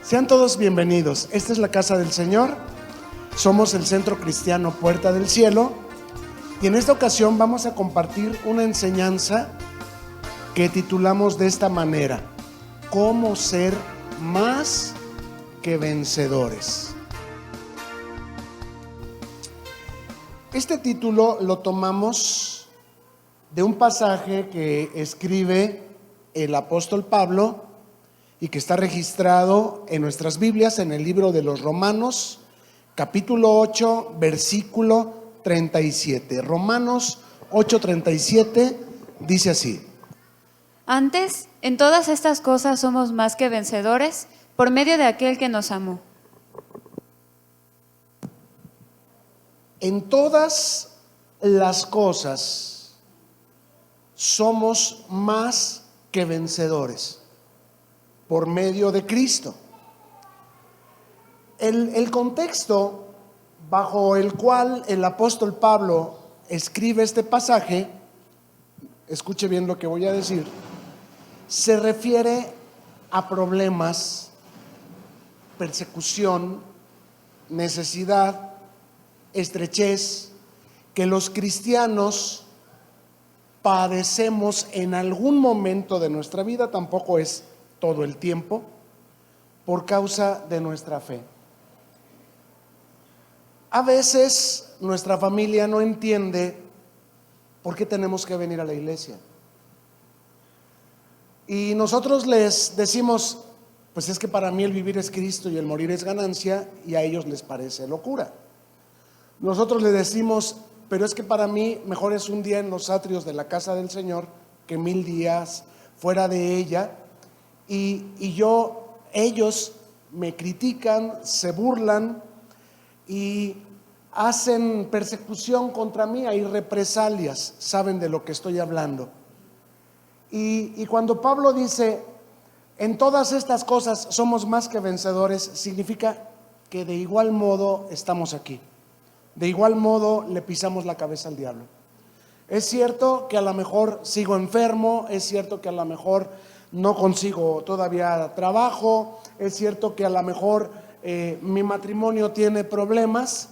Sean todos bienvenidos. Esta es la casa del Señor. Somos el Centro Cristiano Puerta del Cielo. Y en esta ocasión vamos a compartir una enseñanza que titulamos de esta manera: ¿Cómo ser más que vencedores? Este título lo tomamos de un pasaje que escribe el apóstol Pablo y que está registrado en nuestras Biblias en el libro de los Romanos, capítulo 8, versículo 37. Romanos 8:37 dice así: Antes, en todas estas cosas somos más que vencedores por medio de aquel que nos amó. En todas las cosas somos más que vencedores por medio de Cristo. El contexto bajo el cual el apóstol Pablo escribe este pasaje, escuche bien lo que voy a decir, se refiere a problemas, persecución, necesidad, estrechez que los cristianos padecemos en algún momento de nuestra vida. Tampoco es todo el tiempo, por causa de nuestra fe. A veces nuestra familia no entiende por qué tenemos que venir a la iglesia. Y nosotros les decimos, pues es que para mí el vivir es Cristo y el morir es ganancia, y a ellos les parece locura. Nosotros les decimos, pero es que para mí mejor es un día en los atrios de la casa del Señor que 1000 días fuera de ella. Y ellos me critican, se burlan y hacen persecución contra mí. Hay represalias, saben de lo que estoy hablando. Y cuando Pablo dice, en todas estas cosas somos más que vencedores, significa que de igual modo estamos aquí. De igual modo le pisamos la cabeza al diablo. Es cierto que a lo mejor sigo enfermo, es cierto que a lo mejor no consigo todavía trabajo, es cierto que a lo mejor mi matrimonio tiene problemas,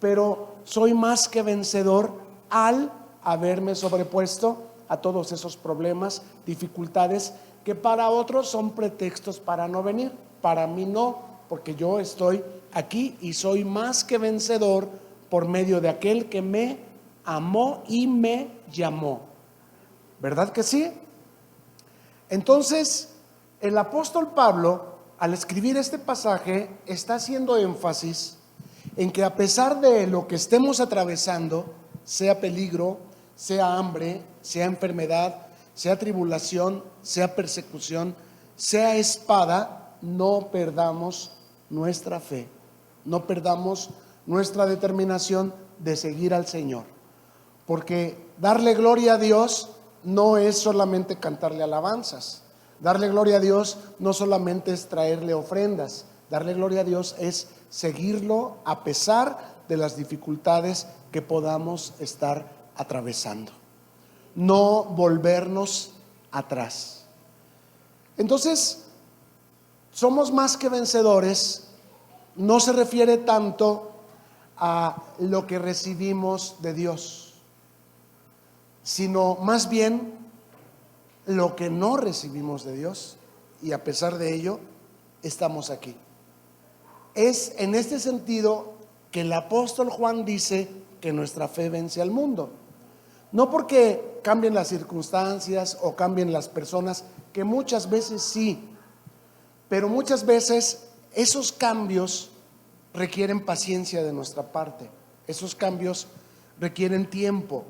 pero soy más que vencedor al haberme sobrepuesto a todos esos problemas, dificultades que para otros son pretextos para no venir. Para mí no, porque yo estoy aquí y soy más que vencedor por medio de aquel que me amó y me llamó. ¿Verdad que sí? Entonces, el apóstol Pablo, al escribir este pasaje, está haciendo énfasis en que a pesar de lo que estemos atravesando, sea peligro, sea hambre, sea enfermedad, sea tribulación, sea persecución, sea espada, no perdamos nuestra fe, no perdamos nuestra determinación de seguir al Señor. Porque darle gloria a Dios no es solamente cantarle alabanzas. Darle gloria a Dios no solamente es traerle ofrendas. Darle gloria a Dios es seguirlo a pesar de las dificultades que podamos estar atravesando. No volvernos atrás. Entonces, somos más que vencedores. No se refiere tanto a lo que recibimos de Dios, sino más bien lo que no recibimos de Dios, y a pesar de ello estamos aquí. Es en este sentido que el apóstol Juan dice que nuestra fe vence al mundo. No porque cambien las circunstancias o cambien las personas, que muchas veces sí, pero muchas veces esos cambios requieren paciencia de nuestra parte. Esos cambios requieren tiempo.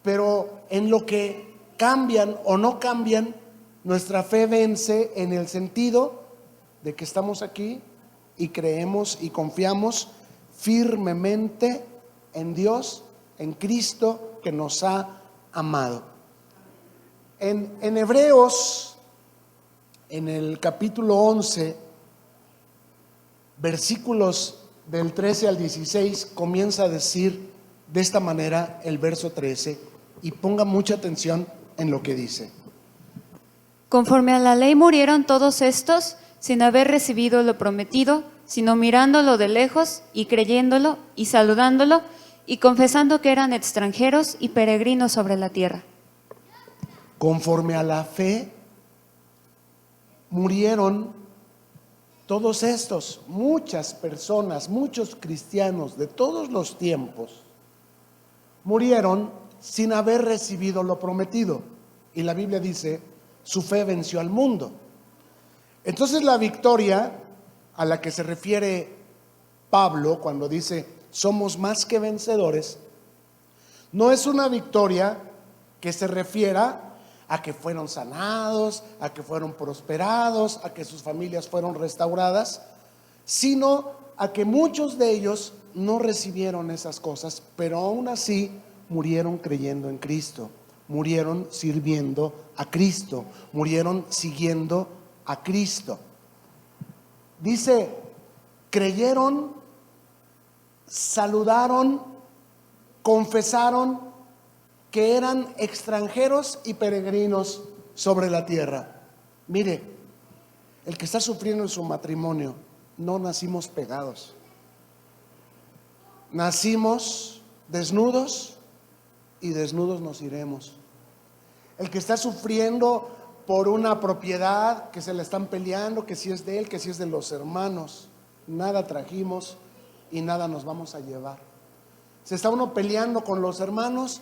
Pero en lo que cambian o no cambian, nuestra fe vence en el sentido de que estamos aquí y creemos y confiamos firmemente en Dios, en Cristo que nos ha amado. En Hebreos, en el capítulo 11, versículos del 13 al 16, comienza a decir de esta manera el verso 13, y ponga mucha atención en lo que dice. Conforme a la ley murieron todos estos sin haber recibido lo prometido, sino mirándolo de lejos y creyéndolo y saludándolo y confesando que eran extranjeros y peregrinos sobre la tierra. Conforme a la fe, murieron todos estos, muchas personas, muchos cristianos de todos los tiempos, murieron sin haber recibido lo prometido. Y la Biblia dice, su fe venció al mundo. Entonces la victoria a la que se refiere Pablo cuando dice, somos más que vencedores, no es una victoria que se refiera a que fueron sanados, a que fueron prosperados, a que sus familias fueron restauradas, sino a que muchos de ellos no recibieron esas cosas, pero aún así murieron creyendo en Cristo, murieron sirviendo a Cristo, murieron siguiendo a Cristo. Dice, creyeron, saludaron, confesaron que eran extranjeros y peregrinos sobre la tierra. Mire, el que está sufriendo en su matrimonio, no nacimos pegados. Nacimos desnudos y desnudos nos iremos. El que está sufriendo por una propiedad que se le están peleando, que si es de él, que si es de los hermanos, nada trajimos y nada nos vamos a llevar. Se está uno peleando con los hermanos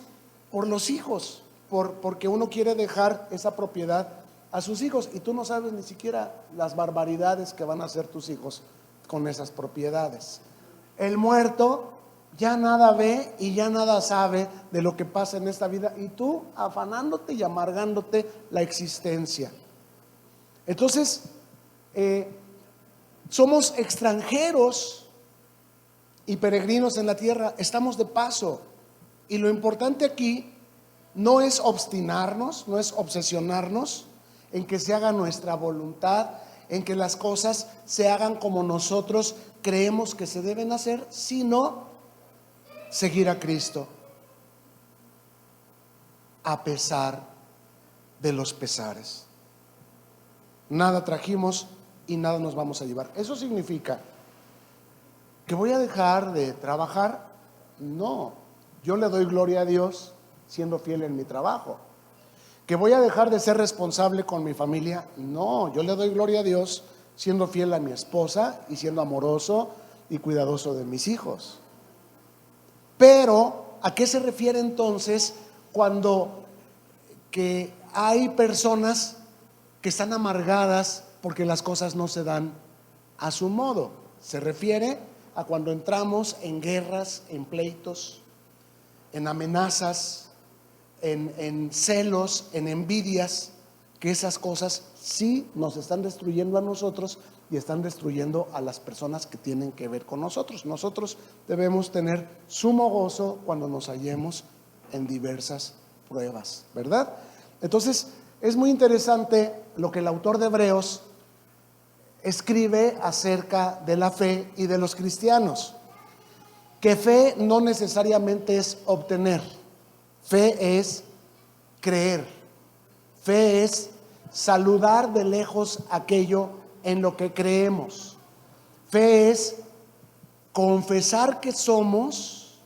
por los hijos, porque uno quiere dejar esa propiedad a sus hijos y tú no sabes ni siquiera las barbaridades que van a hacer tus hijos con esas propiedades. El muerto ya nada ve y ya nada sabe de lo que pasa en esta vida y tú afanándote y amargándote la existencia. Entonces, somos extranjeros y peregrinos en la tierra, estamos de paso. Y lo importante aquí no es obstinarnos, no es obsesionarnos en que se haga nuestra voluntad, en que las cosas se hagan como nosotros creemos que se deben hacer, sino seguir a Cristo a pesar de los pesares. Nada trajimos y nada nos vamos a llevar. ¿Eso significa que voy a dejar de trabajar? No. Yo le doy gloria a Dios siendo fiel en mi trabajo. ¿Que voy a dejar de ser responsable con mi familia? No, yo le doy gloria a Dios siendo fiel a mi esposa y siendo amoroso y cuidadoso de mis hijos. Pero, ¿a qué se refiere entonces cuando que hay personas que están amargadas porque las cosas no se dan a su modo? Se refiere a cuando entramos en guerras, en pleitos, en amenazas, en celos, en envidias, que esas cosas sí nos están destruyendo a nosotros y están destruyendo a las personas que tienen que ver con nosotros. Nosotros debemos tener sumo gozo cuando nos hallemos en diversas pruebas, ¿verdad? Entonces, es muy interesante lo que el autor de Hebreos escribe acerca de la fe y de los cristianos. Que fe no necesariamente es obtener, fe es creer, fe es saludar de lejos aquello en lo que creemos, fe es confesar que somos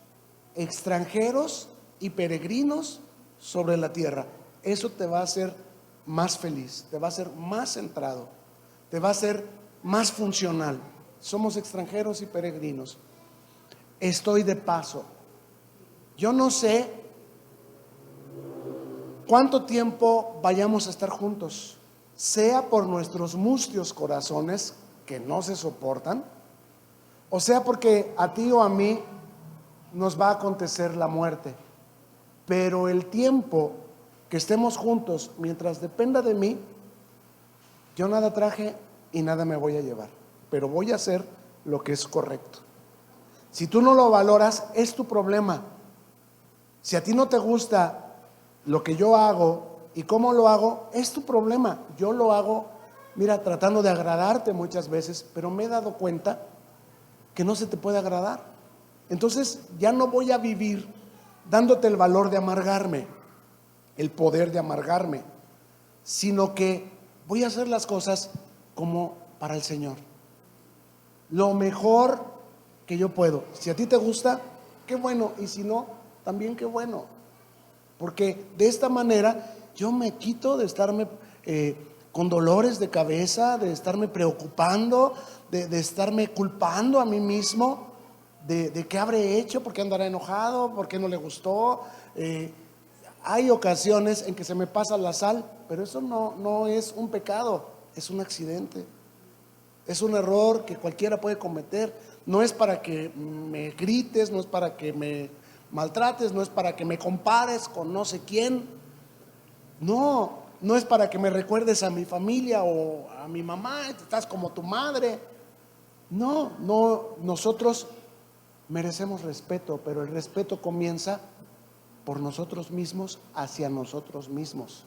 extranjeros y peregrinos sobre la tierra. Eso te va a hacer más feliz, te va a hacer más centrado, te va a hacer más funcional. Somos extranjeros y peregrinos. Estoy de paso. Yo no sé cuánto tiempo vayamos a estar juntos, sea por nuestros mustios corazones que no se soportan, o sea porque a ti o a mí nos va a acontecer la muerte. Pero el tiempo que estemos juntos, mientras dependa de mí, yo nada traje y nada me voy a llevar, pero voy a hacer lo que es correcto. Si tú no lo valoras, es tu problema. Si a ti no te gusta lo que yo hago y cómo lo hago, es tu problema. Yo lo hago, mira, tratando de agradarte muchas veces, pero me he dado cuenta que no se te puede agradar. Entonces ya no voy a vivir dándote el valor de amargarme, el poder de amargarme, sino que voy a hacer las cosas como para el Señor. Lo mejor que yo puedo. Si a ti te gusta, qué bueno, y si no, también qué bueno. Porque de esta manera yo me quito de estarme con dolores de cabeza, de estarme preocupando, de estarme culpando a mí mismo de qué habré hecho, por qué andará enojado, por qué no le gustó. Hay ocasiones en que se me pasa la sal, pero eso no es un pecado, es un accidente. Es un error que cualquiera puede cometer. No es para que me grites, no es para que me maltrates, no es para que me compares con no sé quién. No es para que me recuerdes a mi familia o a mi mamá, estás como tu madre. No, nosotros merecemos respeto, pero el respeto comienza por nosotros mismos hacia nosotros mismos.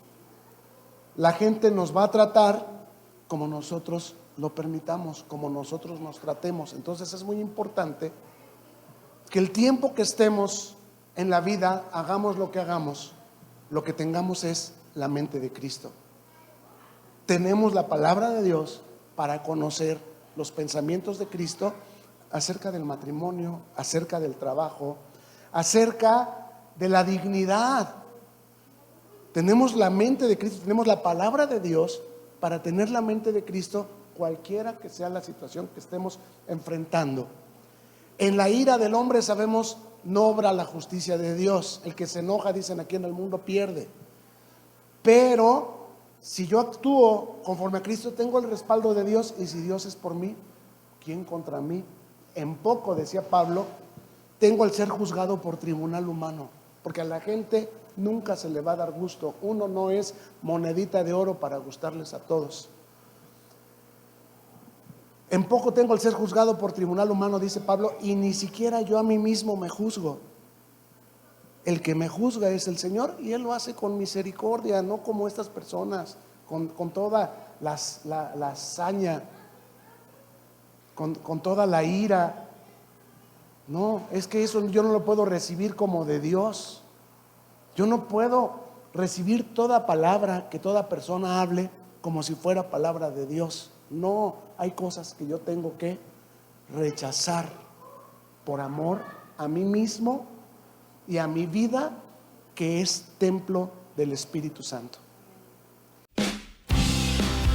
La gente nos va a tratar como nosotros lo permitamos, como nosotros nos tratemos. Entonces es muy importante que el tiempo que estemos en la vida, hagamos lo que hagamos, lo que tengamos es la mente de Cristo. Tenemos la palabra de Dios para conocer los pensamientos de Cristo acerca del matrimonio, acerca del trabajo, acerca de la dignidad. Tenemos la mente de Cristo, tenemos la palabra de Dios para tener la mente de Cristo, cualquiera que sea la situación que estemos enfrentando. En la ira del hombre sabemos no obra la justicia de Dios. El que se enoja, dicen aquí en el mundo, pierde. Pero si yo actúo conforme a Cristo, tengo el respaldo de Dios, y si Dios es por mí, ¿quién contra mí? En poco, decía Pablo, tengo el ser juzgado por tribunal humano, porque a la gente nunca se le va a dar gusto. Uno no es monedita de oro para gustarles a todos. En poco tengo el ser juzgado por tribunal humano, dice Pablo, y ni siquiera yo a mí mismo me juzgo. El que me juzga es el Señor, y Él lo hace con misericordia, no como estas personas, con toda la saña, con toda la ira. No, es que eso yo no lo puedo recibir como de Dios. Yo no puedo recibir toda palabra que toda persona hable como si fuera palabra de Dios. No, hay cosas que yo tengo que rechazar por amor a mí mismo y a mi vida, que es templo del Espíritu Santo.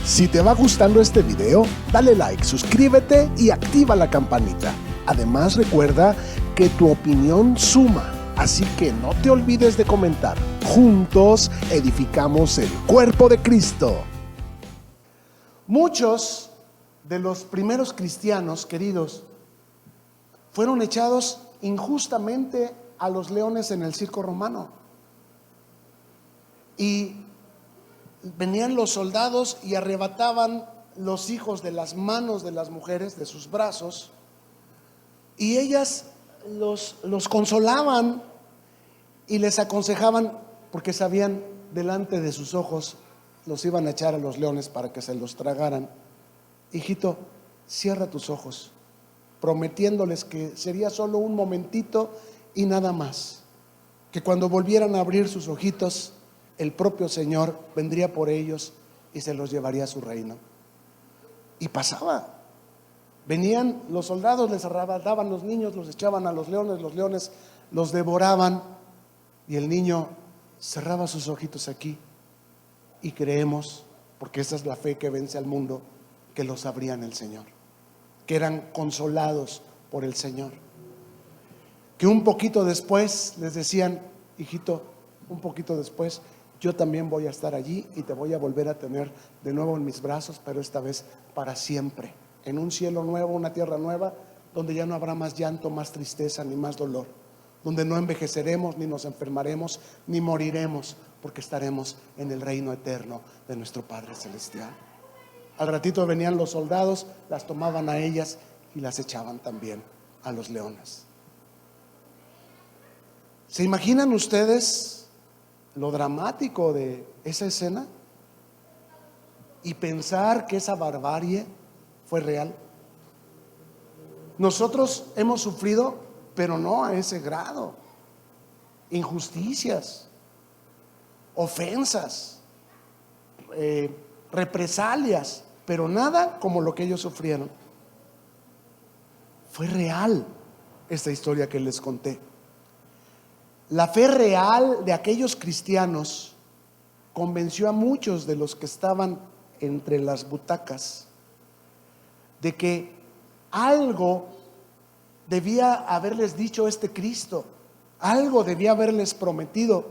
Si te va gustando este video, dale like, suscríbete y activa la campanita. Además, recuerda que tu opinión suma, así que no te olvides de comentar. Juntos edificamos el cuerpo de Cristo. Muchos de los primeros cristianos, queridos, fueron echados injustamente a los leones en el circo romano. Y venían los soldados y arrebataban los hijos de las manos de las mujeres, de sus brazos, y ellas los consolaban y les aconsejaban, porque sabían delante de sus ojos los iban a echar a los leones para que se los tragaran. Hijito, cierra tus ojos, prometiéndoles que sería solo un momentito y nada más, que cuando volvieran a abrir sus ojitos, el propio Señor vendría por ellos y se los llevaría a su reino. Y pasaba. Venían los soldados, les arrebataban los niños, los echaban a los leones los devoraban, y el niño cerraba sus ojitos aquí, y creemos, porque esa es la fe que vence al mundo, que los abrían el Señor, que eran consolados por el Señor, que un poquito después les decían: hijito, un poquito después yo también voy a estar allí y te voy a volver a tener de nuevo en mis brazos, pero esta vez para siempre, en un cielo nuevo, una tierra nueva, donde ya no habrá más llanto, más tristeza, ni más dolor, donde no envejeceremos, ni nos enfermaremos, ni moriremos, porque estaremos en el reino eterno de nuestro Padre Celestial. Al ratito venían los soldados, las tomaban a ellas y las echaban también a los leones. ¿Se imaginan ustedes lo dramático de esa escena? Y pensar que esa barbarie fue real. Nosotros hemos sufrido, pero no a ese grado, injusticias, ofensas, represalias, pero nada como lo que ellos sufrieron. Fue real esta historia que les conté. La fe real de aquellos cristianos convenció a muchos de los que estaban entre las butacas de que algo debía haberles dicho este Cristo, algo debía haberles prometido,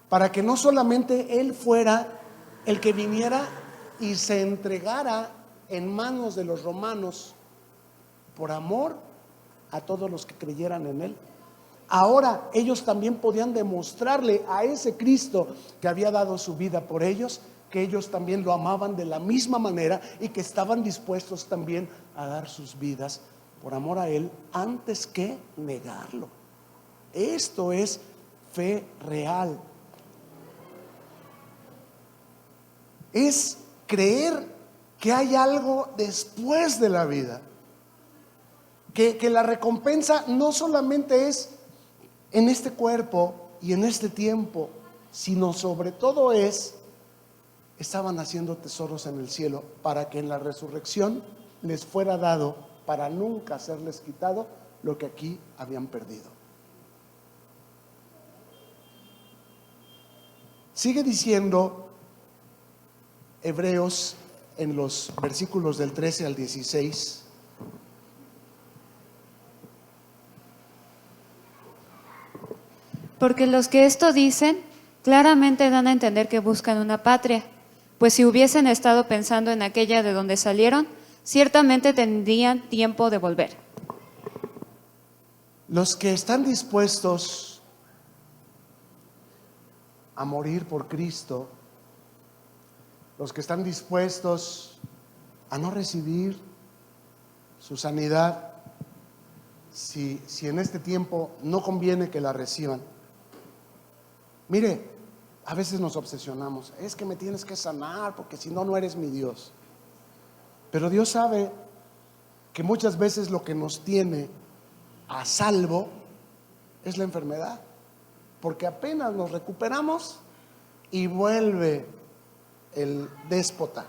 para que no solamente Él fuera el que viniera y se entregara en manos de los romanos por amor a todos los que creyeran en Él. Ahora ellos también podían demostrarle a ese Cristo que había dado su vida por ellos, que ellos también lo amaban de la misma manera y que estaban dispuestos también a dar sus vidas por amor a Él antes que negarlo. Esto es fe real. Es creer que hay algo después de la vida, que la recompensa no solamente es en este cuerpo y en este tiempo, sino sobre todo estaban haciendo tesoros en el cielo para que en la resurrección les fuera dado para nunca serles quitado lo que aquí habían perdido. Sigue diciendo Hebreos en los versículos del 13 al 16. Porque los que esto dicen claramente dan a entender que buscan una patria, pues si hubiesen estado pensando en aquella de donde salieron, ciertamente tendrían tiempo de volver. Los que están dispuestos a morir por Cristo, los que están dispuestos a no recibir su sanidad, si en este tiempo no conviene que la reciban. Mire, a veces nos obsesionamos, es que me tienes que sanar porque si no, no eres mi Dios. Pero Dios sabe que muchas veces lo que nos tiene a salvo es la enfermedad, porque apenas nos recuperamos y vuelve el déspota.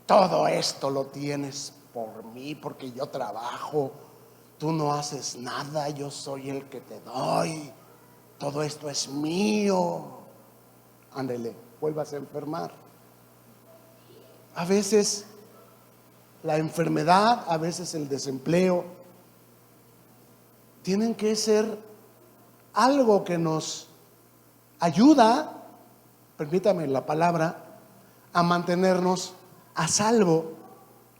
Todo esto lo tienes por mí, porque yo trabajo, tú no haces nada, yo soy el que te doy, todo esto es mío. Ándele, vuelvas a enfermar. A veces la enfermedad, a veces el desempleo, tienen que ser algo que nos ayuda, permítame la palabra, a mantenernos a salvo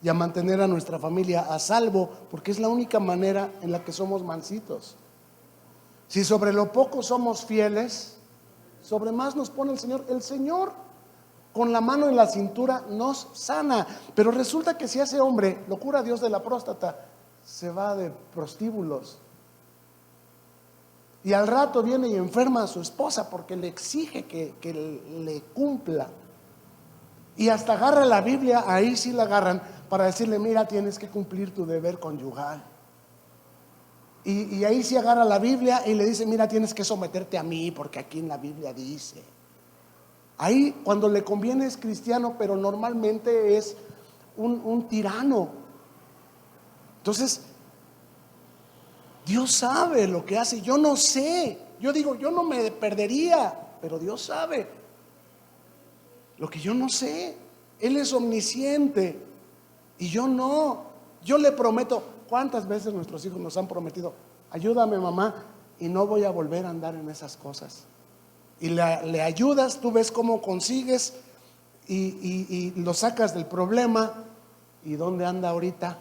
y a mantener a nuestra familia a salvo, porque es la única manera en la que somos mansitos. Si sobre lo poco somos fieles, sobre más nos pone el Señor. El Señor con la mano en la cintura nos sana, pero resulta que si ese hombre lo cura Dios de la próstata, se va de prostíbulos y al rato viene y enferma a su esposa porque le exige que le cumpla, y hasta agarra la Biblia, ahí sí la agarran para decirle, mira, tienes que cumplir tu deber conyugal. Y ahí sí agarra la Biblia y le dice, mira, tienes que someterte a mí porque aquí en la Biblia dice. Ahí cuando le conviene es cristiano, pero normalmente es un tirano. Entonces Dios sabe lo que hace. Yo no sé, yo digo, yo no me perdería, pero Dios sabe lo que yo no sé. Él es omnisciente y yo no. Yo le prometo. ¿Cuántas veces nuestros hijos nos han prometido, ayúdame mamá, y no voy a volver a andar en esas cosas? Y le ayudas, tú ves cómo consigues y lo sacas del problema. ¿Y dónde anda ahorita?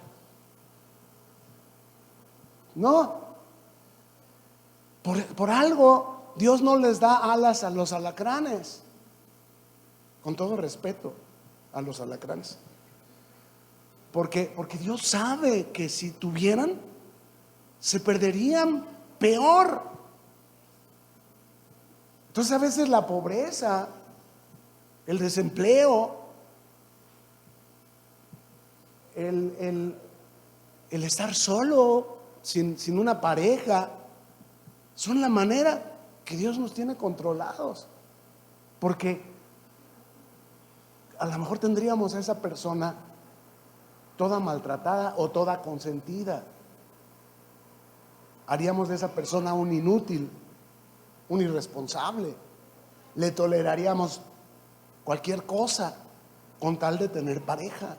No, por algo Dios no les da alas a los alacranes, con todo respeto a los alacranes, porque Dios sabe que si tuvieran se perderían peor. Entonces a veces la pobreza, el desempleo, el estar solo, sin una pareja, son la manera que Dios nos tiene controlados. Porque a lo mejor tendríamos a esa persona toda maltratada o toda consentida. Haríamos de esa persona un inútil, un irresponsable. Le toleraríamos cualquier cosa con tal de tener pareja.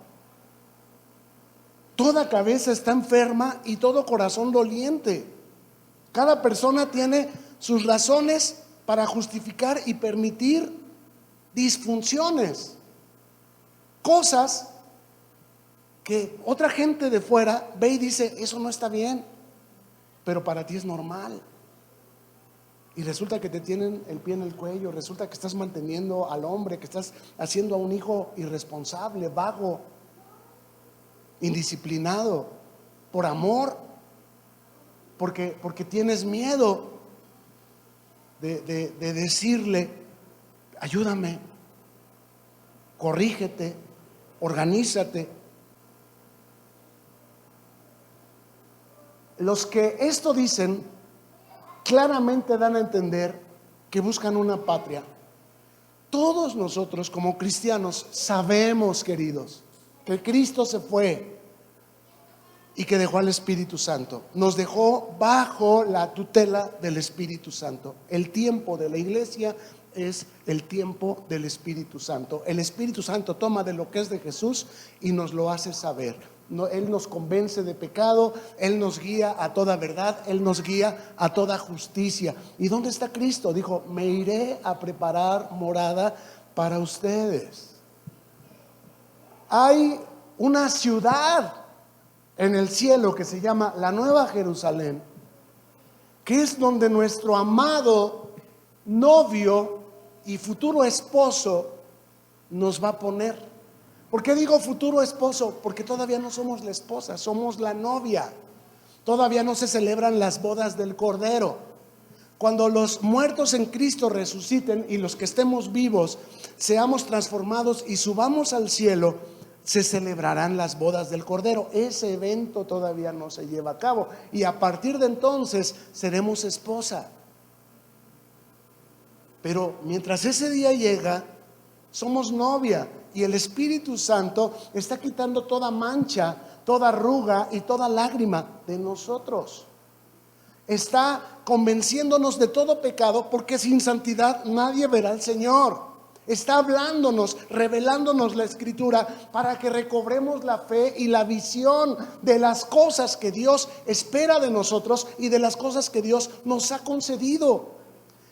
Toda cabeza está enferma y todo corazón doliente. Cada persona tiene sus razones para justificar y permitir disfunciones, cosas que otra gente de fuera ve y dice, eso no está bien, pero para ti es normal. Y resulta que te tienen el pie en el cuello, resulta que estás manteniendo al hombre, que estás haciendo a un hijo irresponsable, vago, indisciplinado, por amor, porque tienes miedo de decirle, ayúdame, corrígete, organízate. Los que esto dicen claramente dan a entender que buscan una patria. Todos nosotros como cristianos sabemos, queridos, que Cristo se fue y que dejó al Espíritu Santo. Nos dejó bajo la tutela del Espíritu Santo. El tiempo de la iglesia es el tiempo del Espíritu Santo. El Espíritu Santo toma de lo que es de Jesús y nos lo hace saber. Él nos convence de pecado, Él nos guía a toda verdad, Él nos guía a toda justicia. ¿Y dónde está Cristo? Dijo, me iré a preparar morada para ustedes. Hay una ciudad en el cielo que se llama la Nueva Jerusalén, que es donde nuestro amado novio y futuro esposo nos va a poner. ¿Por qué digo futuro esposo? Porque todavía no somos la esposa, somos la novia. Todavía no se celebran las bodas del Cordero. Cuando los muertos en Cristo resuciten y los que estemos vivos seamos transformados y subamos al cielo, se celebrarán las bodas del Cordero. Ese evento todavía no se lleva a cabo y a partir de entonces seremos esposa. Pero mientras ese día llega, somos novia. Y el Espíritu Santo está quitando toda mancha, toda arruga y toda lágrima de nosotros. Está convenciéndonos de todo pecado, porque sin santidad nadie verá al Señor. Está hablándonos, revelándonos la Escritura para que recobremos la fe y la visión de las cosas que Dios espera de nosotros y de las cosas que Dios nos ha concedido.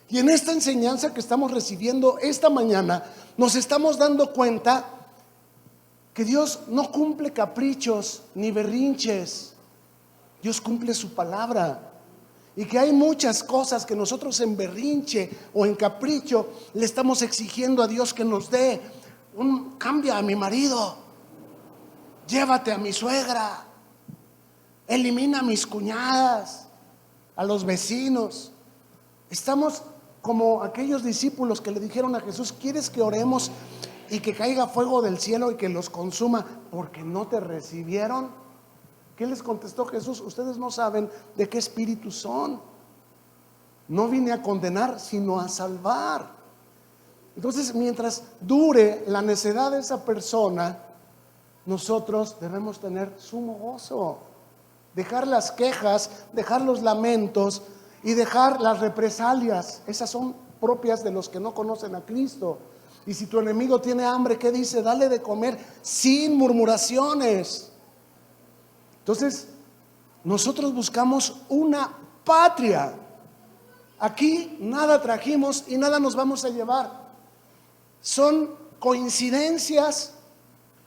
Y en esta enseñanza que estamos recibiendo esta mañana, nos estamos dando cuenta que Dios no cumple caprichos ni berrinches. Dios cumple su palabra. Y que hay muchas cosas que nosotros en berrinche o en capricho le estamos exigiendo a Dios que nos dé. Cambia a mi marido, llévate a mi suegra, elimina a mis cuñadas, a los vecinos. Estamos como aquellos discípulos que le dijeron a Jesús, ¿quieres que oremos y que caiga fuego del cielo y que los consuma porque no te recibieron? ¿Qué les contestó Jesús? Ustedes no saben de qué espíritu son. No vine a condenar, sino a salvar. Entonces, mientras dure la necedad de esa persona, nosotros debemos tener sumo gozo. Dejar las quejas, dejar los lamentos y dejar las represalias. Esas son propias de los que no conocen a Cristo. Y si tu enemigo tiene hambre, ¿qué dice? Dale de comer sin murmuraciones. Entonces, nosotros buscamos una patria. Aquí nada trajimos y nada nos vamos a llevar. Son coincidencias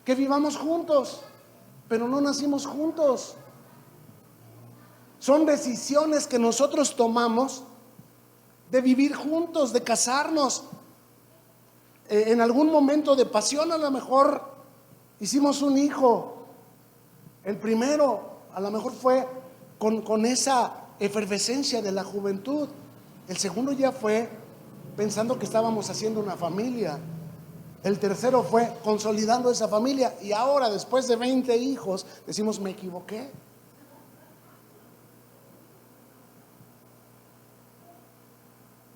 que vivamos juntos, pero no nacimos juntos. Son decisiones que nosotros tomamos de vivir juntos, de casarnos. En algún momento de pasión a lo mejor hicimos un hijo. El primero a lo mejor fue con esa efervescencia de la juventud. El segundo ya fue pensando que estábamos haciendo una familia. El tercero fue consolidando esa familia. Y ahora, después de 20 hijos, decimos, me equivoqué.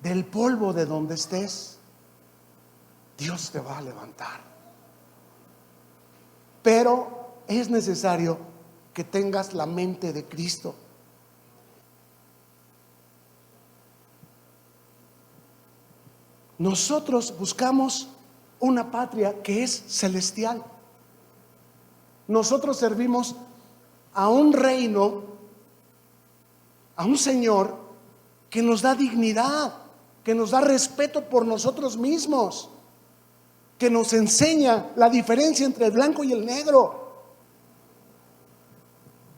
Del polvo de donde estés, Dios te va a levantar. pero es necesario que tengas la mente de Cristo. Nosotros buscamos una patria que es celestial. Nosotros servimos a un reino, a un Señor que nos da dignidad, que nos da respeto por nosotros mismos, que nos enseña la diferencia entre el blanco y el negro.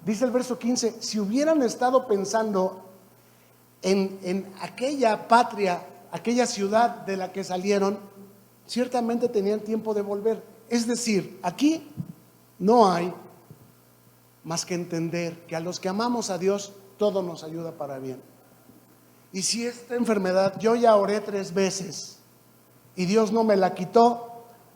Dice el verso 15, si hubieran estado pensando en aquella patria, aquella ciudad de la que salieron, ciertamente tenían tiempo de volver. Es decir, aquí no hay más que entender que a los que amamos a Dios, todo nos ayuda para bien. Y si esta enfermedad, yo ya oré 3 veces y Dios no me la quitó,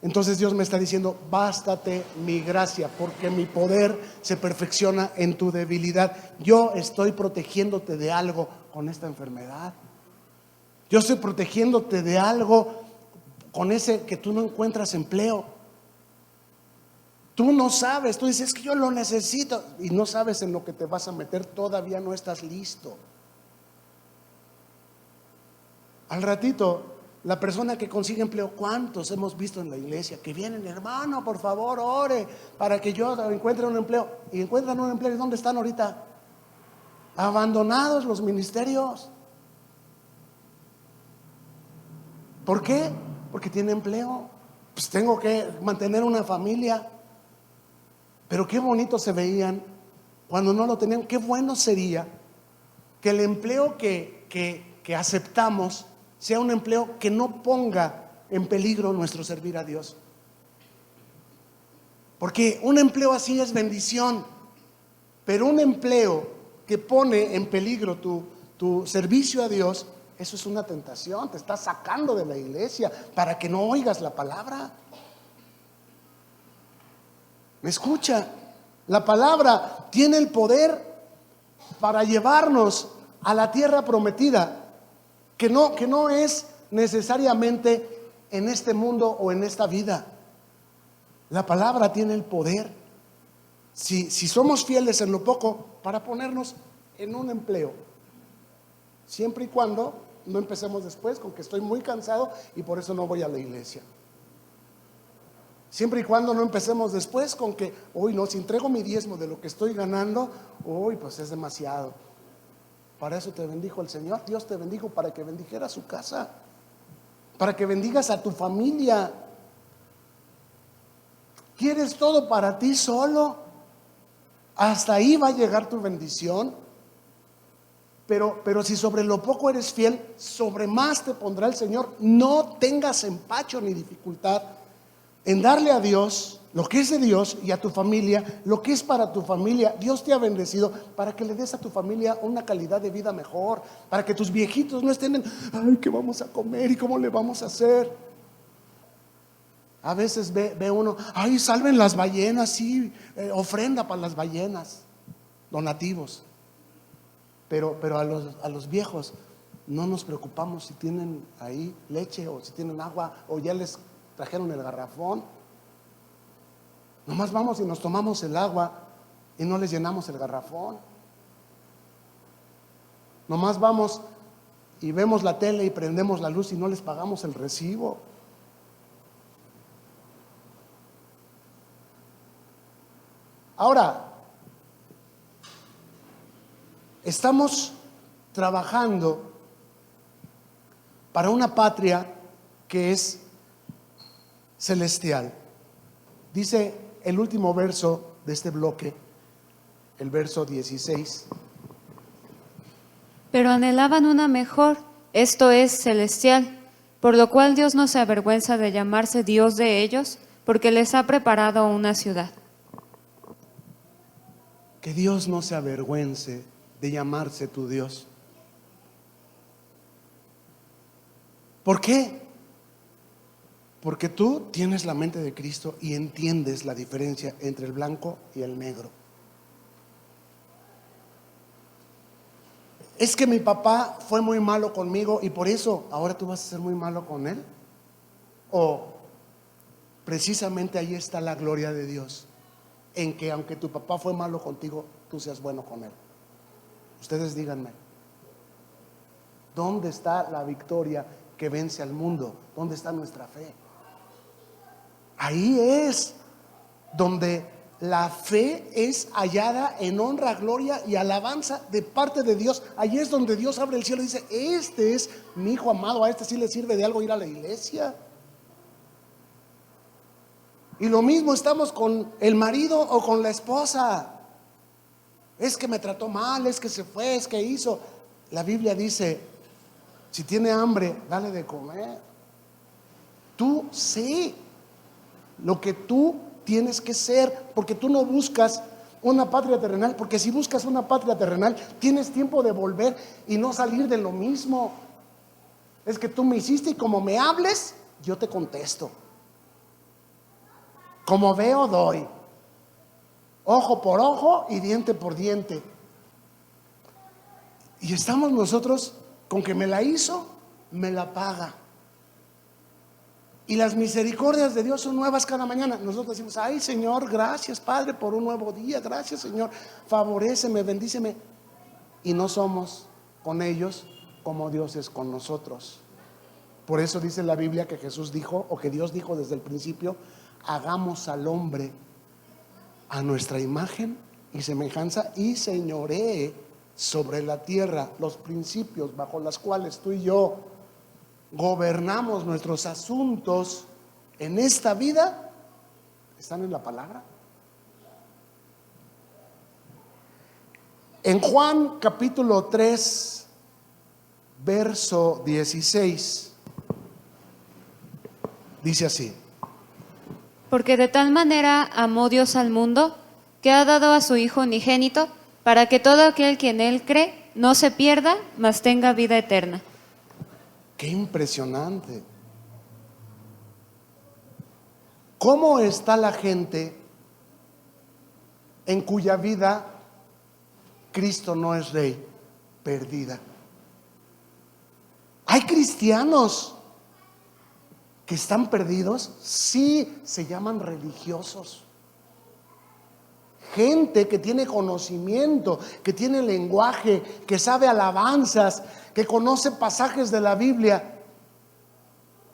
entonces Dios me está diciendo, bástate mi gracia, porque mi poder se perfecciona en tu debilidad. Yo estoy protegiéndote de algo con esta enfermedad. Yo estoy protegiéndote de algo con ese que tú no encuentras empleo. Tú no sabes, tú dices, es que yo lo necesito, y no sabes en lo que te vas a meter, todavía no estás listo. Al ratito, la persona que consigue empleo, ¿cuántos hemos visto en la iglesia? Que vienen, hermano, por favor, ore para que yo encuentre un empleo. Y encuentran un empleo, ¿y dónde están ahorita? Abandonados los ministerios. ¿Por qué? Porque tiene empleo. Pues tengo que mantener una familia. Pero qué bonito se veían cuando no lo tenían. Qué bueno sería que el empleo que aceptamos sea un empleo que no ponga en peligro nuestro servir a Dios. Porque un empleo así es bendición, pero un empleo que pone en peligro tu servicio a Dios, eso es una tentación. Te está sacando de la iglesia para que no oigas la palabra. ¿Me escucha? La palabra tiene el poder para llevarnos a la tierra prometida, que no es necesariamente en este mundo o en esta vida. La palabra tiene el poder, si somos fieles en lo poco, para ponernos en un empleo, siempre y cuando no empecemos después con que estoy muy cansado y por eso no voy a la iglesia. Siempre y cuando no empecemos después con que, hoy no, si entrego mi diezmo de lo que estoy ganando, hoy pues es demasiado. Para eso te bendijo el Señor. Dios te bendijo para que bendijeras su casa, para que bendigas a tu familia. ¿Quieres todo para ti solo? Hasta ahí va a llegar tu bendición. Pero si sobre lo poco eres fiel, sobre más te pondrá el Señor. No tengas empacho ni dificultad en darle a Dios lo que es de Dios y a tu familia lo que es para tu familia. Dios te ha bendecido para que le des a tu familia una calidad de vida mejor, para que tus viejitos no estén en, ay, ¿qué vamos a comer y cómo le vamos a hacer? A veces ve uno, ay, salven las ballenas, sí, ofrenda para las ballenas, donativos. Pero a los viejos no nos preocupamos si tienen ahí leche o si tienen agua o ya les trajeron el garrafón. Nomás vamos y nos tomamos el agua y no les llenamos el garrafón. Nomás vamos y vemos la tele y prendemos la luz y no les pagamos el recibo. Ahora, estamos trabajando para una patria que es celestial. Dice el último verso de este bloque, el verso 16. Pero anhelaban una mejor, esto es, celestial, por lo cual Dios no se avergüenza de llamarse Dios de ellos, porque les ha preparado una ciudad. Que Dios no se avergüence de llamarse tu Dios. ¿Por qué? Porque tú tienes la mente de Cristo y entiendes la diferencia entre el blanco y el negro. Es que mi papá fue muy malo conmigo y por eso ahora tú vas a ser muy malo con él. O precisamente ahí está la gloria de Dios, en que aunque tu papá fue malo contigo, tú seas bueno con él? Ustedes díganme, ¿dónde está la victoria que vence al mundo? ¿Dónde está nuestra fe? Ahí es donde la fe es hallada en honra, gloria y alabanza de parte de Dios. Ahí es donde Dios abre el cielo y dice: este es mi hijo amado, a este sí le sirve de algo ir a la iglesia. Y lo mismo estamos con el marido o con la esposa. Es que me trató mal, es que se fue, es que hizo. La Biblia dice: si tiene hambre, dale de comer. Tú sé lo que tú tienes que ser, porque tú no buscas una patria terrenal, porque si buscas una patria terrenal, tienes tiempo de volver y no salir de lo mismo. Es que tú me hiciste y como me hables, yo te contesto. Como veo, doy. Ojo por ojo y diente por diente. Y estamos nosotros con que me la hizo, me la paga. Y las misericordias de Dios son nuevas cada mañana. Nosotros decimos: ay, Señor, gracias, Padre, por un nuevo día. Gracias, Señor, favoréceme, bendíceme. Y no somos con ellos como Dios es con nosotros. Por eso dice la Biblia que Jesús dijo, o que Dios dijo desde el principio: hagamos al hombre a nuestra imagen y semejanza y señoree sobre la tierra. Los principios bajo los cuales tú y yo gobernamos nuestros asuntos en esta vida están en la palabra. En Juan capítulo 3, verso 16, dice así: Porque de tal manera amó Dios al mundo, que ha dado a su Hijo unigénito, para que todo aquel que en Él cree no se pierda, mas tenga vida eterna. Qué impresionante. ¿Cómo está la gente en cuya vida Cristo no es Rey? Perdida. Hay cristianos que están perdidos, sí, se llaman religiosos. Gente que tiene conocimiento, que tiene lenguaje, que sabe alabanzas, que conoce pasajes de la Biblia,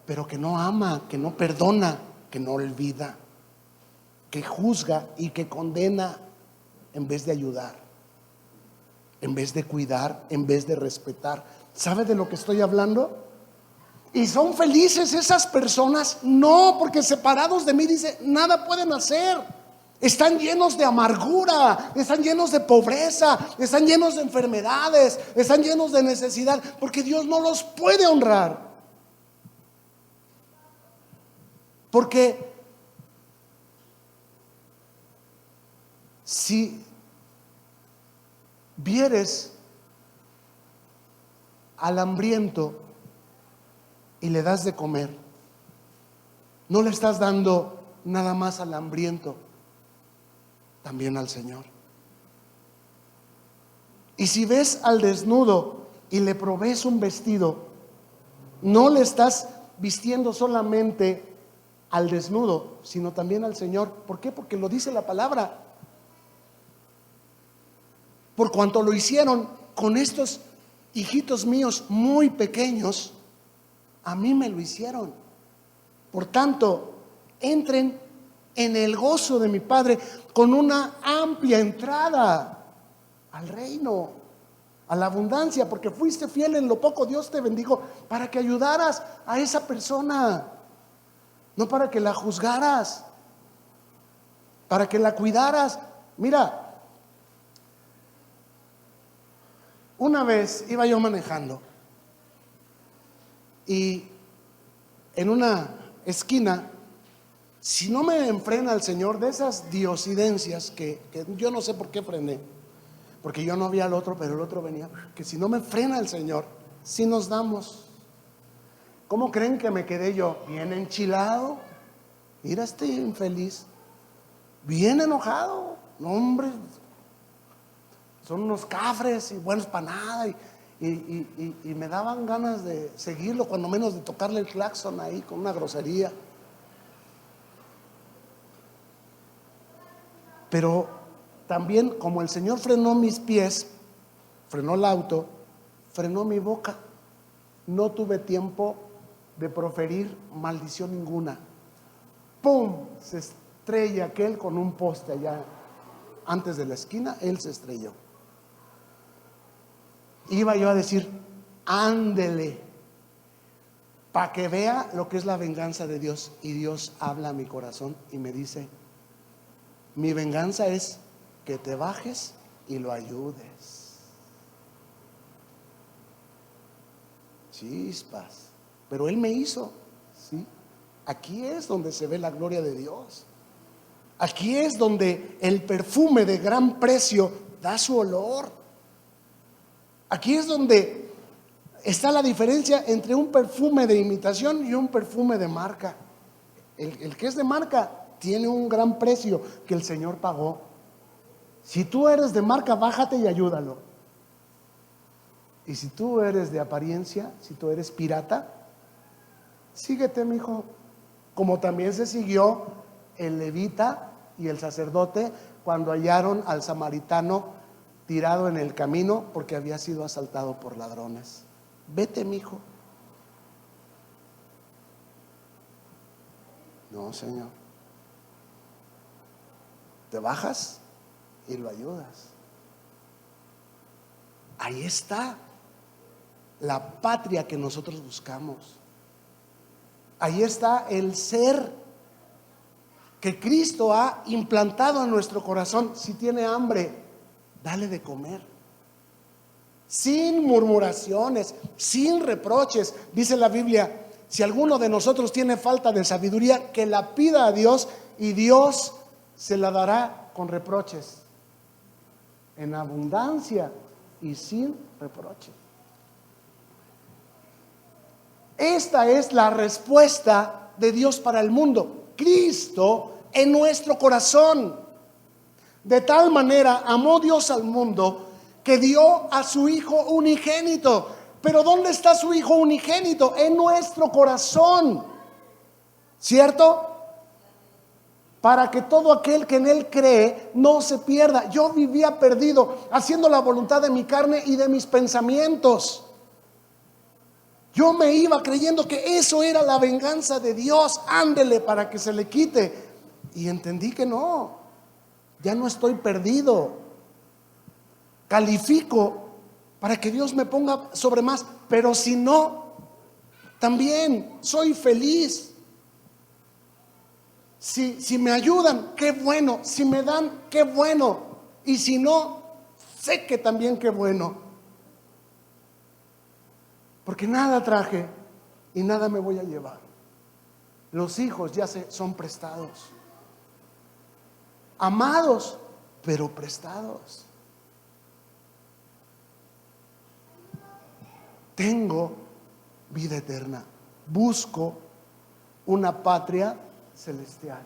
pero que no ama, que no perdona, que no olvida, que juzga y que condena en vez de ayudar, en vez de cuidar, en vez de respetar. ¿Sabe de lo que estoy hablando? ¿Y son felices esas personas? No, porque separados de mí, dice, nada pueden hacer. Están llenos de amargura, están llenos de pobreza, están llenos de enfermedades, están llenos de necesidad, porque Dios no los puede honrar. Porque si vieres al hambriento y le das de comer, no le estás dando nada más al hambriento, también al Señor. Y si ves al desnudo y le provees un vestido, no le estás vistiendo solamente al desnudo, sino también al Señor. ¿Por qué? Porque lo dice la palabra. Por cuanto lo hicieron con estos hijitos míos muy pequeños, a mí me lo hicieron. Por tanto, entren en el gozo de mi Padre con una amplia entrada al reino, a la abundancia, porque fuiste fiel en lo poco, Dios te bendijo para que ayudaras a esa persona, no para que la juzgaras, para que la cuidaras. Mira, una vez iba yo manejando y en una esquina, si no me enfrena el Señor, de esas diosidencias que yo no sé por qué frené, porque yo no vi al otro, pero el otro venía, que si no me frena el Señor, si nos damos. ¿Cómo creen que me quedé yo? Bien enchilado. Mira este infeliz, bien enojado. No, hombre, son unos cafres y buenos para nada, y me daban ganas de seguirlo, cuando menos de tocarle el claxon ahí con una grosería. Pero también, como el Señor frenó mis pies, frenó el auto, frenó mi boca. No tuve tiempo de proferir maldición ninguna. ¡Pum! Se estrella aquel con un poste allá antes de la esquina. Él se estrelló. Iba yo a decir: ándele, para que vea lo que es la venganza de Dios. Y Dios habla a mi corazón y me dice: mi venganza es que te bajes y lo ayudes. Chispas. Pero Él me hizo, ¿sí? Aquí es donde se ve la gloria de Dios. Aquí es donde el perfume de gran precio da su olor. Aquí es donde está la diferencia entre un perfume de imitación y un perfume de marca. El que es de marca tiene un gran precio que el Señor pagó. Si tú eres de marca, bájate y ayúdalo. Y si tú eres de apariencia, si tú eres pirata, síguete, mijo. Como también se siguió el levita y el sacerdote cuando hallaron al samaritano tirado en el camino porque había sido asaltado por ladrones. Vete, mijo. No, Señor. Te bajas y lo ayudas. Ahí está la patria que nosotros buscamos. Ahí está el ser que Cristo ha implantado en nuestro corazón. Si tiene hambre, dale de comer. Sin murmuraciones, sin reproches. Dice la Biblia: si alguno de nosotros tiene falta de sabiduría, que la pida a Dios y Dios se la dará con reproches, en abundancia y sin reproche. Esta es la respuesta de Dios para el mundo. Cristo en nuestro corazón. De tal manera amó Dios al mundo que dio a su Hijo unigénito. Pero ¿dónde está su Hijo unigénito? En nuestro corazón, ¿cierto? Para que todo aquel que en Él cree no se pierda. Yo vivía perdido, haciendo la voluntad de mi carne y de mis pensamientos. Yo me iba creyendo que eso era la venganza de Dios. Ándele para que se le quite. Y entendí que no, ya no estoy perdido. Califico para que Dios me ponga sobre más. Pero si no, también soy feliz. Si me ayudan, qué bueno. Si me dan, qué bueno. Y si no, sé que también qué bueno. Porque nada traje y nada me voy a llevar. Los hijos ya son prestados. Amados, pero prestados. Tengo vida eterna. Busco una patria celestial.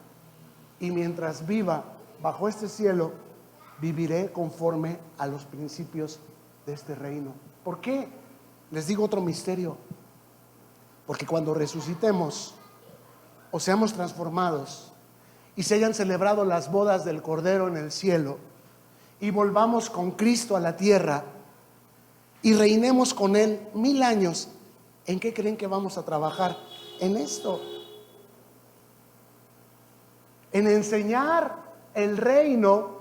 Y mientras viva bajo este cielo, viviré conforme a los principios de este reino. ¿Por qué? Les digo otro misterio. Porque cuando resucitemos o seamos transformados y se hayan celebrado las bodas del Cordero en el cielo y volvamos con Cristo a la tierra y reinemos con Él 1000 años, ¿en qué creen que vamos a trabajar? En esto, en enseñar el reino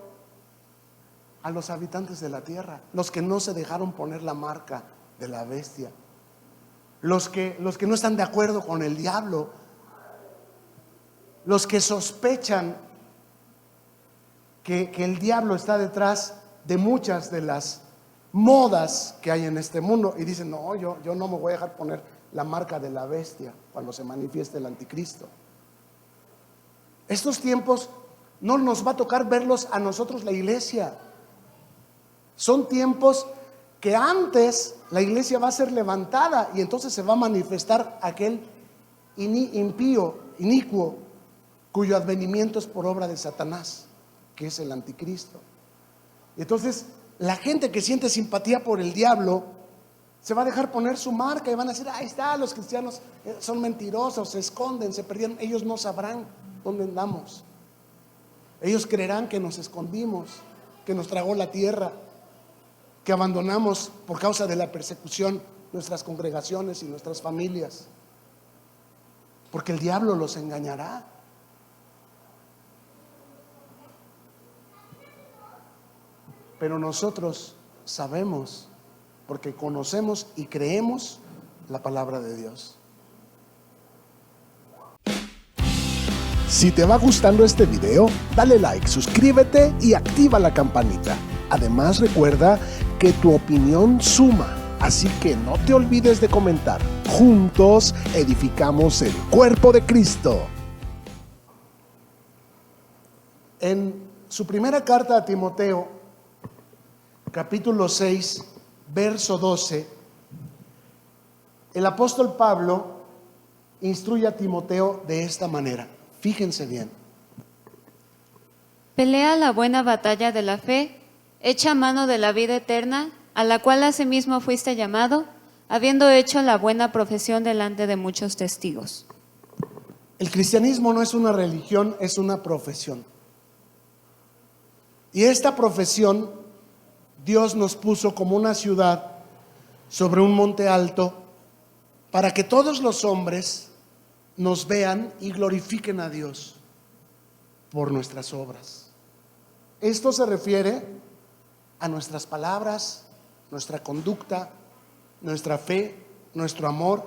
a los habitantes de la tierra, los que no se dejaron poner la marca de la bestia, los que no están de acuerdo con el diablo, los que sospechan que el diablo está detrás de muchas de las modas que hay en este mundo y dicen: no, yo no me voy a dejar poner la marca de la bestia cuando se manifieste el anticristo. Estos tiempos no nos va a tocar verlos a nosotros, la iglesia. Son tiempos que antes la iglesia va a ser levantada y entonces se va a manifestar aquel impío, inicuo, cuyo advenimiento es por obra de Satanás, que es el anticristo. Y entonces la gente que siente simpatía por el diablo se va a dejar poner su marca y van a decir: ahí está, los cristianos son mentirosos, se esconden, se perdieron. Ellos no sabrán dónde andamos. Ellos creerán que nos escondimos, que nos tragó la tierra, que abandonamos por causa de la persecución nuestras congregaciones y nuestras familias, porque el diablo los engañará. Pero nosotros sabemos, porque conocemos y creemos la palabra de Dios. Si te va gustando este video, dale like, suscríbete y activa la campanita. Además, recuerda que tu opinión suma, así que no te olvides de comentar. Juntos edificamos el cuerpo de Cristo. En su primera carta a Timoteo, capítulo 6, verso 12, el apóstol Pablo instruye a Timoteo de esta manera. Fíjense bien. Pelea la buena batalla de la fe, echa mano de la vida eterna, a la cual asimismo fuiste llamado, habiendo hecho la buena profesión delante de muchos testigos. El cristianismo no es una religión, es una profesión. Y esta profesión Dios nos puso como una ciudad sobre un monte alto para que todos los hombres nos vean y glorifiquen a Dios por nuestras obras. Esto se refiere a nuestras palabras, nuestra conducta, nuestra fe, nuestro amor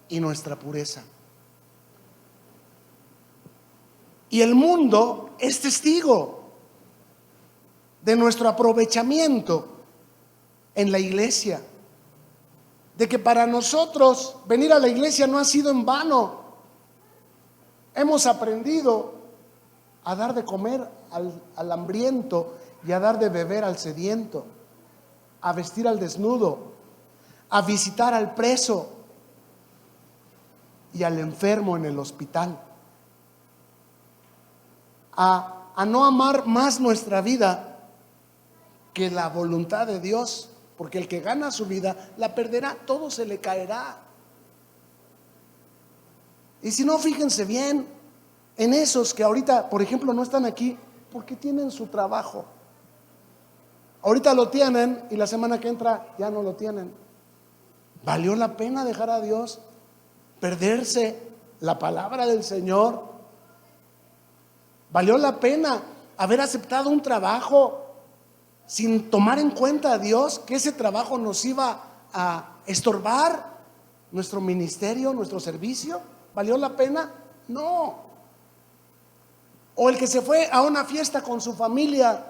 y nuestra pureza. Y el mundo es testigo de nuestro aprovechamiento en la iglesia, de que para nosotros venir a la iglesia no ha sido en vano. Hemos aprendido a dar de comer al hambriento y a dar de beber al sediento, a vestir al desnudo, a visitar al preso y al enfermo en el hospital, a no amar más nuestra vida que la voluntad de Dios, porque el que gana su vida la perderá, todo se le caerá. Y si no, fíjense bien en esos que ahorita, por ejemplo, no están aquí porque tienen su trabajo. Ahorita lo tienen y la semana que entra ya no lo tienen. ¿Valió la pena dejar a Dios, perderse la palabra del Señor? ¿Valió la pena haber aceptado un trabajo sin tomar en cuenta a Dios que ese trabajo nos iba a estorbar nuestro ministerio, nuestro servicio? ¿Valió la pena? No. O el que se fue a una fiesta con su familia.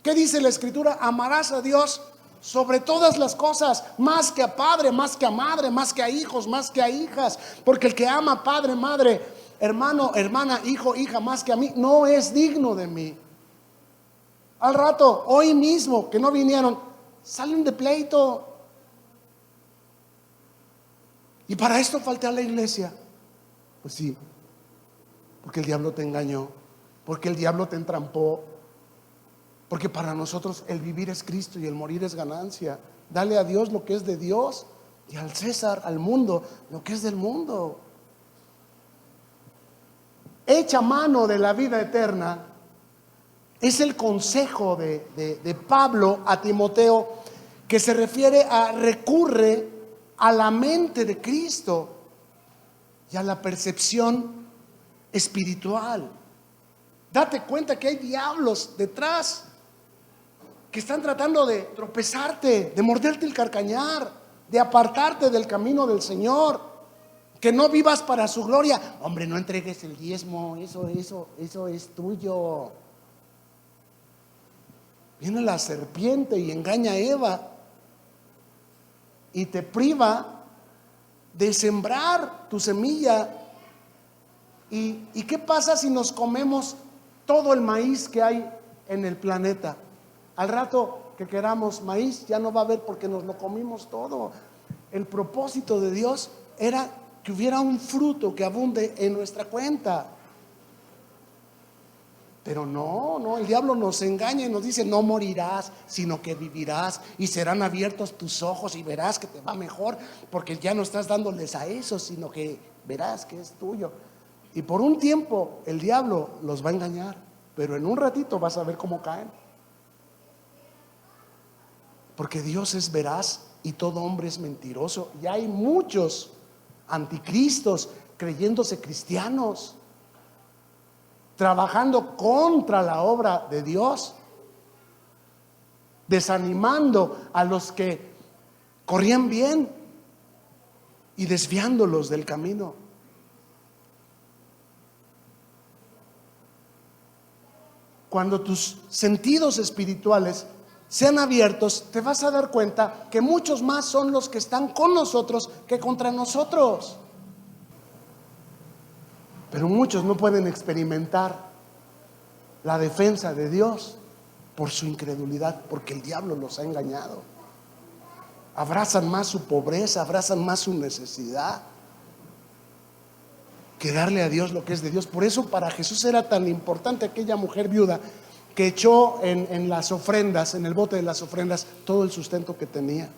¿Qué dice la Escritura? Amarás a Dios sobre todas las cosas, más que a padre, más que a madre, más que a hijos, más que a hijas. Porque el que ama a padre, madre, hermano, hermana, hijo, hija, más que a mí, no es digno de mí. Al rato, hoy mismo, que no vinieron, salen de pleito. Y para esto falté a la iglesia. Pues sí, porque el diablo te engañó, porque el diablo te entrampó, porque para nosotros el vivir es Cristo y el morir es ganancia. Dale a Dios lo que es de Dios y al César, al mundo, lo que es del mundo. Echa mano de la vida eterna es el consejo de Pablo a Timoteo, que se refiere a recurre a la mente de Cristo y a la percepción espiritual. Date cuenta que hay diablos detrás que están tratando de tropezarte, de morderte el carcañar, de apartarte del camino del Señor, que no vivas para su gloria. Hombre, no entregues el diezmo, eso es tuyo. Viene la serpiente y engaña a Eva y te priva de sembrar tu semilla. ¿Y qué pasa si nos comemos todo el maíz que hay en el planeta? Al rato que queramos maíz ya no va a haber porque nos lo comimos todo. El propósito de Dios era que hubiera un fruto que abunde en nuestra cuenta. Pero no, el diablo nos engaña y nos dice: no morirás, sino que vivirás, y serán abiertos tus ojos y verás que te va mejor, porque ya no estás dándoles a eso, sino que verás que es tuyo. Y por un tiempo el diablo los va a engañar. pero en un ratito vas a ver cómo caen. Porque Dios es veraz y todo hombre es mentiroso. Y hay muchos anticristos creyéndose cristianos, trabajando contra la obra de Dios, desanimando a los que corrían bien y desviándolos del camino. Cuando tus sentidos espirituales sean abiertos, te vas a dar cuenta que muchos más son los que están con nosotros que contra nosotros. Pero muchos no pueden experimentar la defensa de Dios por su incredulidad, porque el diablo los ha engañado. Abrazan más su pobreza, abrazan más su necesidad que darle a Dios lo que es de Dios. Por eso para Jesús era tan importante aquella mujer viuda que echó en las ofrendas, en el bote de las ofrendas, todo el sustento que tenía.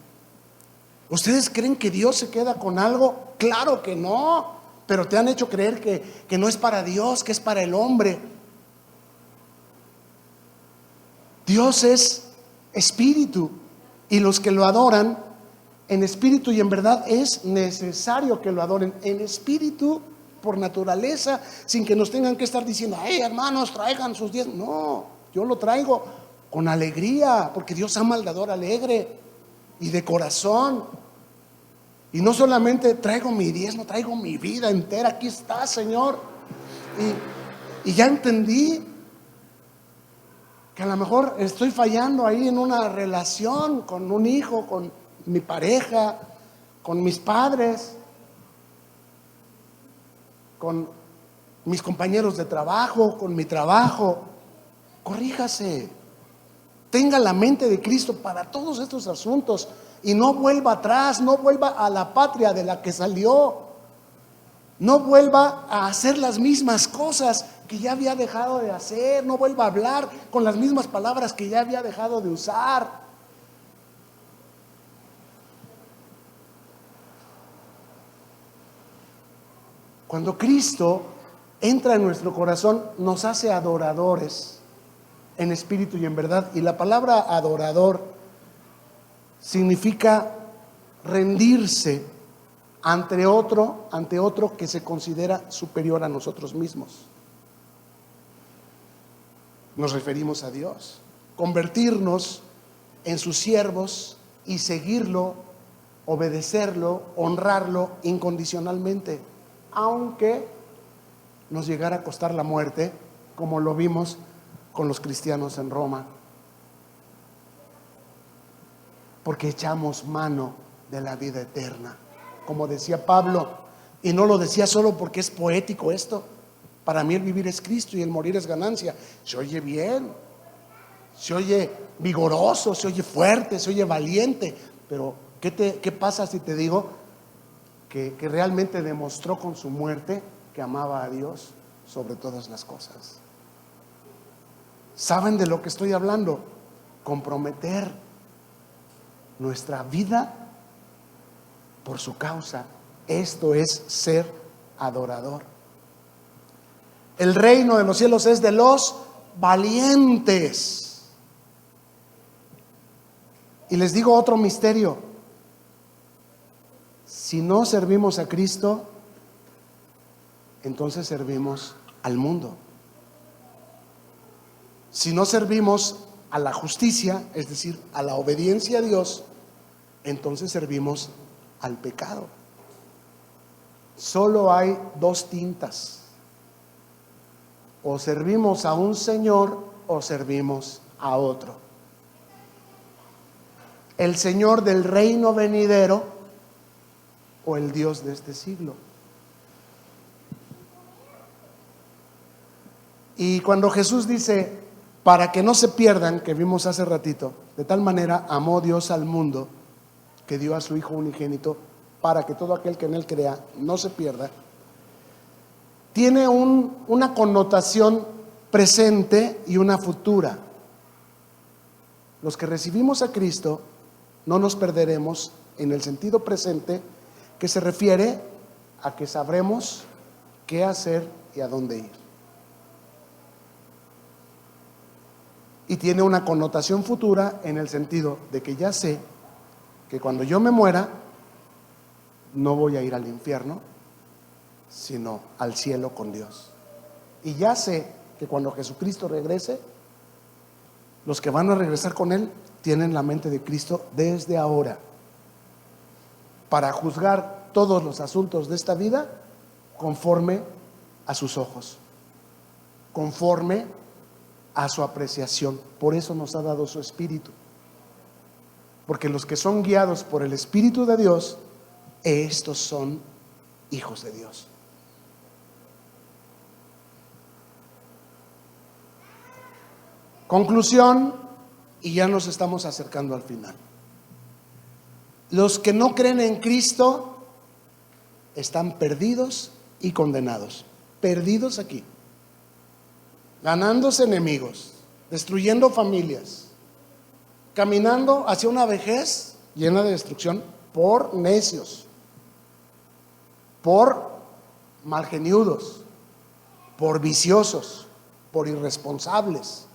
¿Ustedes creen que Dios se queda con algo? Claro que no, pero te han hecho creer que no es para Dios, que es para el hombre. Dios es espíritu, y los que lo adoran en espíritu y en verdad es necesario que lo adoren en espíritu por naturaleza, sin que nos tengan que estar diciendo: hey, hermanos, traigan sus diezmos. No, yo lo traigo con alegría, porque Dios ama al dador alegre y de corazón. Y no solamente traigo mi diezmo, traigo mi vida entera. Aquí está, Señor. Y ya entendí que a lo mejor estoy fallando ahí en una relación con un hijo, con mi pareja, con mis padres, con mis compañeros de trabajo, con mi trabajo. Corríjase, tenga la mente de Cristo para todos estos asuntos y no vuelva atrás, no vuelva a la patria de la que salió, no vuelva a hacer las mismas cosas que ya había dejado de hacer, no vuelva a hablar con las mismas palabras que ya había dejado de usar. Cuando Cristo entra en nuestro corazón, nos hace adoradores en espíritu y en verdad. Y la palabra adorador significa rendirse ante otro que se considera superior a nosotros mismos. Nos referimos a Dios. Convertirnos en sus siervos y seguirlo, obedecerlo, honrarlo incondicionalmente, aunque nos llegara a costar la muerte, como lo vimos con los cristianos en Roma, porque echamos mano de la vida eterna, como decía Pablo. Y no lo decía solo porque es poético esto. Para mí el vivir es Cristo y el morir es ganancia. Se oye bien, se oye vigoroso, se oye fuerte, se oye valiente, pero ¿qué pasa si te digo que realmente demostró con su muerte que amaba a Dios sobre todas las cosas? ¿Saben de lo que estoy hablando? Comprometer nuestra vida por su causa. Esto es ser adorador. El reino de los cielos es de los valientes. Y les digo otro misterio: si no servimos a Cristo, entonces servimos al mundo. Si no servimos a la justicia, es decir, a la obediencia a Dios, entonces servimos al pecado. Solo hay dos tintas: o servimos a un Señor o servimos a otro. El Señor del reino venidero o el Dios de este siglo. Y cuando Jesús dice, para que no se pierdan, que vimos hace ratito, de tal manera amó Dios al mundo que dio a su Hijo unigénito, para que todo aquel que en él crea no se pierda, tiene una connotación presente y una futura. Los que recibimos a Cristo no nos perderemos en el sentido presente, que se refiere a que sabremos qué hacer y a dónde ir. Y tiene una connotación futura en el sentido de que ya sé que cuando yo me muera, no voy a ir al infierno, sino al cielo con Dios. Y ya sé que cuando Jesucristo regrese, los que van a regresar con Él tienen la mente de Cristo desde ahora, para juzgar todos los asuntos de esta vida conforme a sus ojos, conforme a su apreciación. Por eso nos ha dado su Espíritu, porque los que son guiados por el Espíritu de Dios, estos son hijos de Dios. Conclusión, y ya nos estamos acercando al final. Los que no creen en Cristo están perdidos y condenados. Perdidos aquí, ganándose enemigos, destruyendo familias, caminando hacia una vejez llena de destrucción por necios, por malgeniudos, por viciosos, por irresponsables,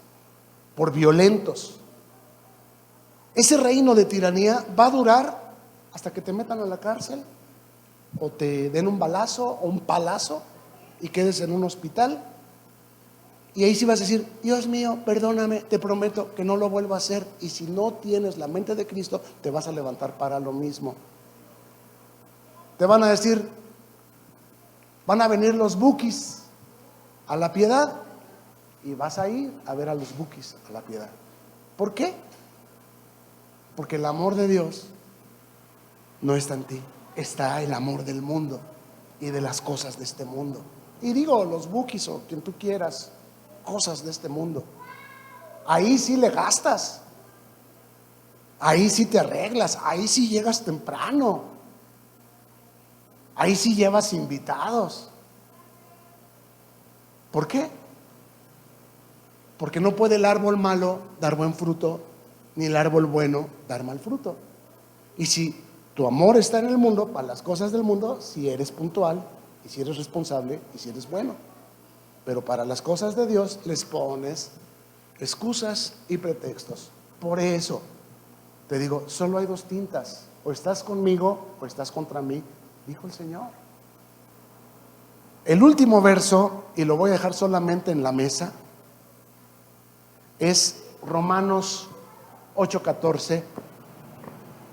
por violentos. Ese reino de tiranía va a durar hasta que te metan a la cárcel, o te den un balazo o un palazo y quedes en un hospital. Y ahí sí vas a decir: Dios mío, perdóname, te prometo que no lo vuelvo a hacer. Y si no tienes la mente de Cristo, te vas a levantar para lo mismo. Te van a decir, van a venir los bukis a la piedad, y vas a ir a ver a los bukis a la piedad. ¿Por qué? Porque el amor de Dios no está en ti, está el amor del mundo y de las cosas de este mundo. Y digo, los bukis o quien tú quieras, cosas de este mundo. Ahí sí le gastas, ahí sí te arreglas, ahí sí llegas temprano, ahí sí llevas invitados. ¿Por qué? Porque no puede el árbol malo dar buen fruto, ni el árbol bueno dar mal fruto. Y si tu amor está en el mundo, para las cosas del mundo, si eres puntual, y si eres responsable, y si eres bueno. Pero para las cosas de Dios les pones excusas y pretextos. Por eso te digo, solo hay dos tintas: o estás conmigo o estás contra mí, dijo el Señor. El último verso, y lo voy a dejar solamente en la mesa, es Romanos 8:14,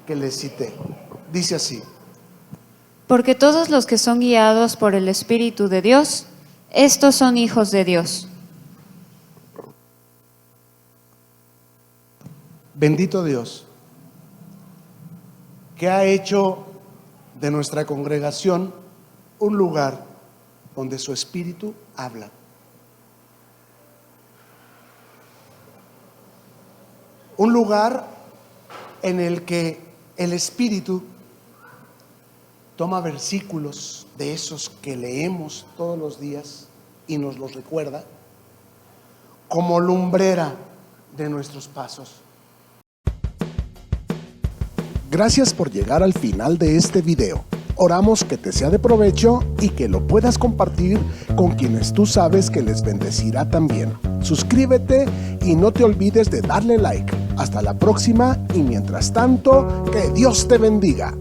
que les cité. Dice así: Porque todos los que son guiados por el Espíritu de Dios, estos son hijos de Dios. Bendito Dios, que ha hecho de nuestra congregación un lugar donde su Espíritu habla. Un lugar en el que el Espíritu toma versículos de esos que leemos todos los días y nos los recuerda como lumbrera de nuestros pasos. Gracias por llegar al final de este video. Oramos que te sea de provecho y que lo puedas compartir con quienes tú sabes que les bendecirá también. Suscríbete y no te olvides de darle like. Hasta la próxima, y mientras tanto, que Dios te bendiga.